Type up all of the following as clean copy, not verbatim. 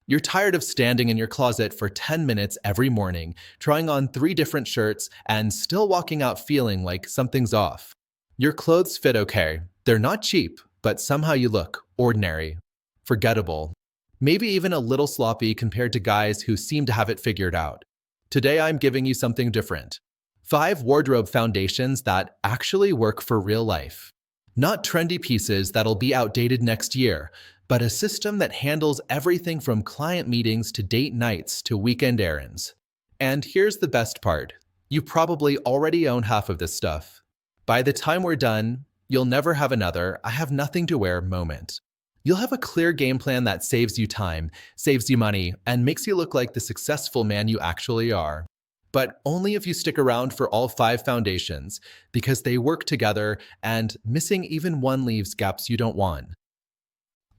You're tired of standing in your closet for 10 minutes every morning, trying on 3 different shirts, and still walking out feeling like something's off. Your clothes fit okay. They're not cheap, but somehow you look ordinary, forgettable, maybe even a little sloppy compared to guys who seem to have it figured out. Today, I'm giving you something different. 5 wardrobe foundations that actually work for real life. Not trendy pieces that'll be outdated next year, but a system that handles everything from client meetings to date nights to weekend errands. And here's the best part. You probably already own half of this stuff. By the time we're done, you'll never have another "I have nothing to wear" moment. You'll have a clear game plan that saves you time, saves you money, and makes you look like the successful man you actually are. But only if you stick around for all 5 foundations, because they work together and missing even one leaves gaps you don't want.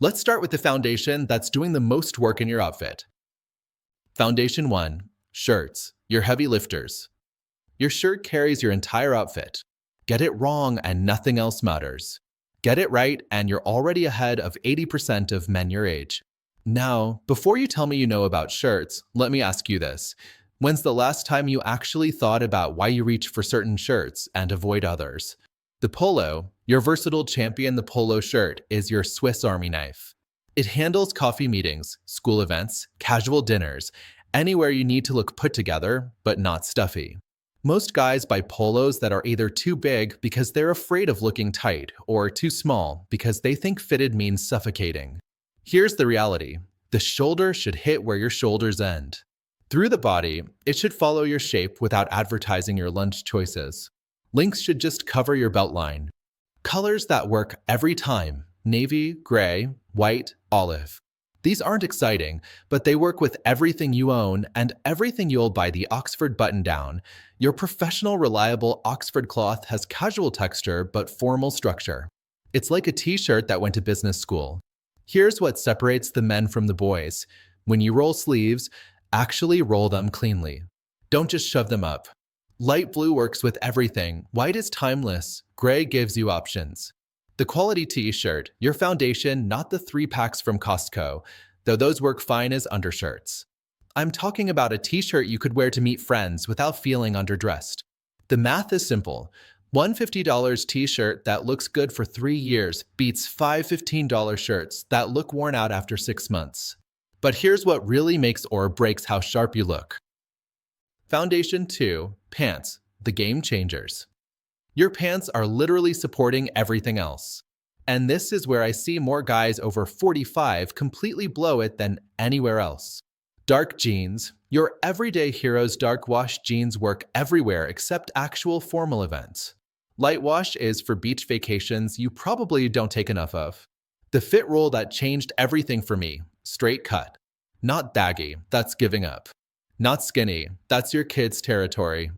Let's start with the foundation that's doing the most work in your outfit. Foundation 1. Shirts, your heavy lifters. Your shirt carries your entire outfit. Get it wrong and nothing else matters. Get it right and you're already ahead of 80% of men your age. Now, before you tell me you know about shirts, let me ask you this. When's the last time you actually thought about why you reach for certain shirts and avoid others? The polo, your versatile champion, the polo shirt, is your Swiss Army knife. It handles coffee meetings, school events, casual dinners, anywhere you need to look put together, but not stuffy. Most guys buy polos that are either too big because they're afraid of looking tight, or too small because they think fitted means suffocating. Here's the reality. The shoulder should hit where your shoulders end. Through the body, it should follow your shape without advertising your lunch choices. Links should just cover your belt line. Colors that work every time: navy, gray, white, olive. These aren't exciting, but they work with everything you own and everything you'll buy. The Oxford button-down. Your professional, reliable Oxford cloth has casual texture but formal structure. It's like a t-shirt that went to business school. Here's what separates the men from the boys. When you roll sleeves, actually roll them cleanly. Don't just shove them up. Light blue works with everything. White is timeless. Gray gives you options. The quality t-shirt, your foundation, not the 3-packs from Costco, though those work fine as undershirts. I'm talking about a t-shirt you could wear to meet friends without feeling underdressed. The math is simple. One $50 t-shirt that looks good for 3 years beats 5 $15 shirts that look worn out after 6 months. But here's what really makes or breaks how sharp you look. Foundation 2. Pants, the game changers. Your pants are literally supporting everything else. And this is where I see more guys over 45 completely blow it than anywhere else. Dark jeans. Your everyday heroes' dark wash jeans work everywhere except actual formal events. Light wash is for beach vacations you probably don't take enough of. The fit roll that changed everything for me. Straight cut. Not baggy, that's giving up. Not skinny, that's your kid's territory.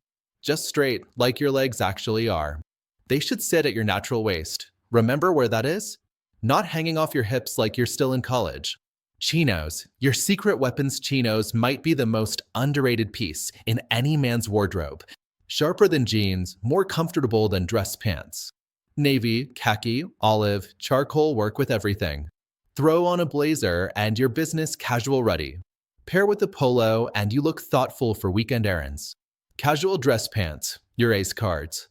Just straight, like your legs actually are. They should sit at your natural waist. Remember where that is? Not hanging off your hips like you're still in college. Chinos. Your secret weapons chinos might be the most underrated piece in any man's wardrobe. Sharper than jeans, more comfortable than dress pants. Navy, khaki, olive, charcoal work with everything. Throw on a blazer and your business casual ready. Pair with a polo and you look thoughtful for weekend errands. Casual dress pants, your ace cards.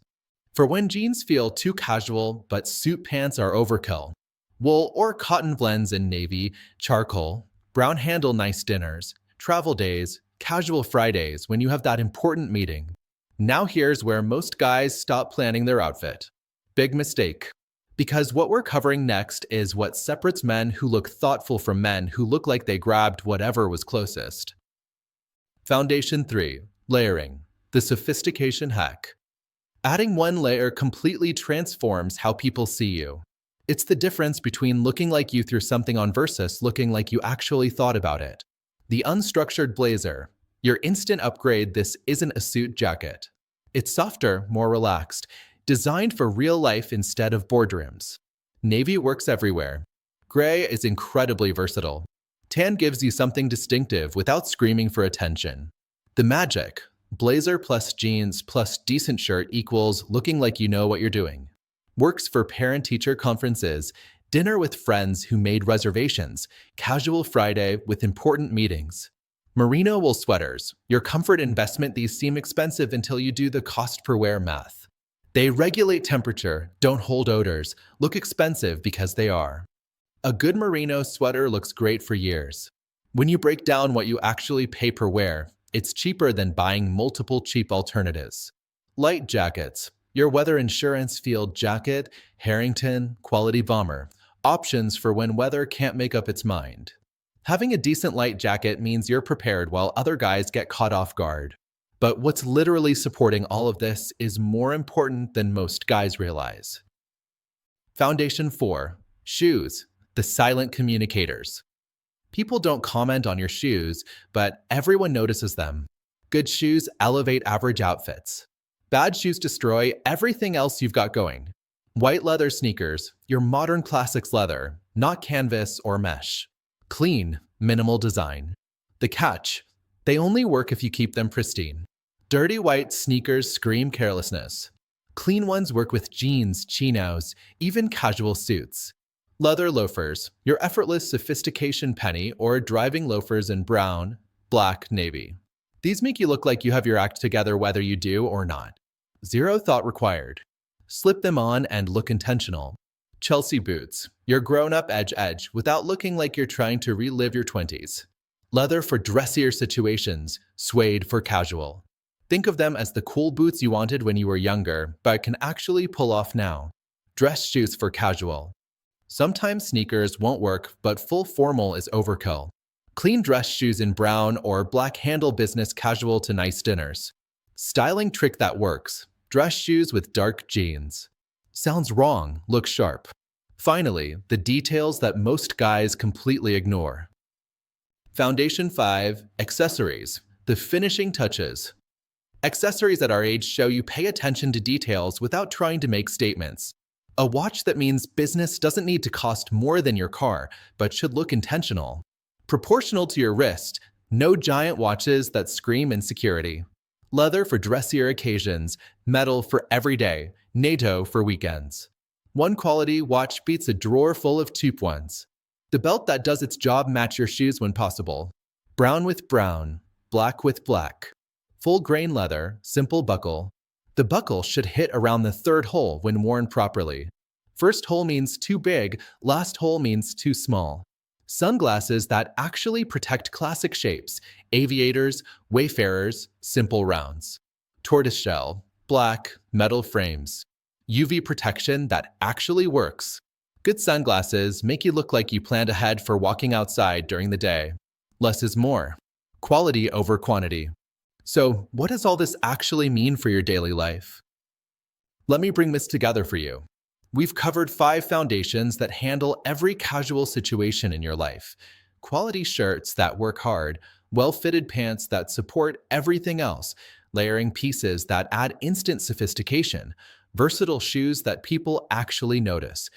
For when jeans feel too casual but suit pants are overkill. Wool or cotton blends in navy, charcoal, brown handle nice dinners, travel days, casual Fridays when you have that important meeting. Now here's where most guys stop planning their outfit. Big mistake. Because what we're covering next is what separates men who look thoughtful from men who look like they grabbed whatever was closest. Foundation 3. Layering. The sophistication hack. Adding one layer completely transforms how people see you. It's the difference between looking like you threw something on versus looking like you actually thought about it. The unstructured blazer. Your instant upgrade. This isn't a suit jacket. It's softer, more relaxed. Designed for real life instead of boardrooms. Navy works everywhere. Gray is incredibly versatile. Tan gives you something distinctive without screaming for attention. The magic. Blazer plus jeans plus decent shirt equals looking like you know what you're doing. Works for parent-teacher conferences, dinner with friends who made reservations, casual Friday with important meetings. Merino wool sweaters, your comfort investment. These seem expensive until you do the cost per wear math. They regulate temperature, don't hold odors, look expensive because they are. A good merino sweater looks great for years. When you break down what you actually pay per wear, it's cheaper than buying multiple cheap alternatives. Light jackets, your weather insurance field jacket, Harrington, quality bomber, options for when weather can't make up its mind. Having a decent light jacket means you're prepared while other guys get caught off guard. But what's literally supporting all of this is more important than most guys realize. Foundation 4. Shoes, the silent communicators. People don't comment on your shoes, but everyone notices them. Good shoes elevate average outfits. Bad shoes destroy everything else you've got going. White leather sneakers, your modern classics leather, not canvas or mesh. Clean, minimal design. The catch, they only work if you keep them pristine. Dirty white sneakers scream carelessness. Clean ones work with jeans, chinos, even casual suits. Leather loafers, your effortless sophistication penny or driving loafers in brown, black, navy. These make you look like you have your act together whether you do or not. Zero thought required. Slip them on and look intentional. Chelsea boots, your grown-up edge without looking like you're trying to relive your 20s. Leather for dressier situations, suede for casual. Think of them as the cool boots you wanted when you were younger, but can actually pull off now. Dress shoes for casual. Sometimes sneakers won't work, but full formal is overkill. Clean dress shoes in brown or black handle business casual to nice dinners. Styling trick that works. Dress shoes with dark jeans. Sounds wrong, look sharp. Finally, the details that most guys completely ignore. Foundation 5. Accessories, the finishing touches. Accessories at our age show you pay attention to details without trying to make statements. A watch that means business doesn't need to cost more than your car, but should look intentional. Proportional to your wrist, no giant watches that scream insecurity. Leather for dressier occasions, metal for everyday, NATO for weekends. One quality watch beats a drawer full of cheap ones. The belt that does its job match your shoes when possible. Brown with brown, black with black. Full grain leather, simple buckle. The buckle should hit around the third hole when worn properly. First hole means too big, last hole means too small. Sunglasses that actually protect classic shapes, aviators, wayfarers, simple rounds. Tortoiseshell, black, metal frames. UV protection that actually works. Good sunglasses make you look like you planned ahead for walking outside during the day. Less is more. Quality over quantity. So, what does all this actually mean for your daily life? Let me bring this together for you. We've covered 5 foundations that handle every casual situation in your life. Quality shirts that work hard, well-fitted pants that support everything else, layering pieces that add instant sophistication, versatile shoes that people actually notice,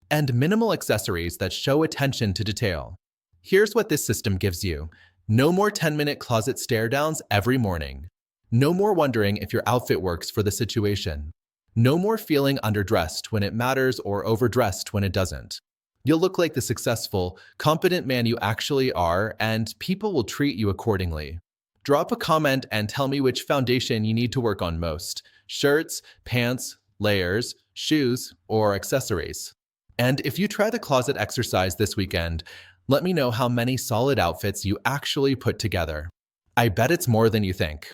and minimal accessories that show attention to detail. Here's what this system gives you. No more 10-minute closet stare-downs every morning. No more wondering if your outfit works for the situation. No more feeling underdressed when it matters or overdressed when it doesn't. You'll look like the successful, competent man you actually are, and people will treat you accordingly. Drop a comment and tell me which foundation you need to work on most: shirts, pants, layers, shoes, or accessories. And if you try the closet exercise this weekend, let me know how many solid outfits you actually put together. I bet it's more than you think.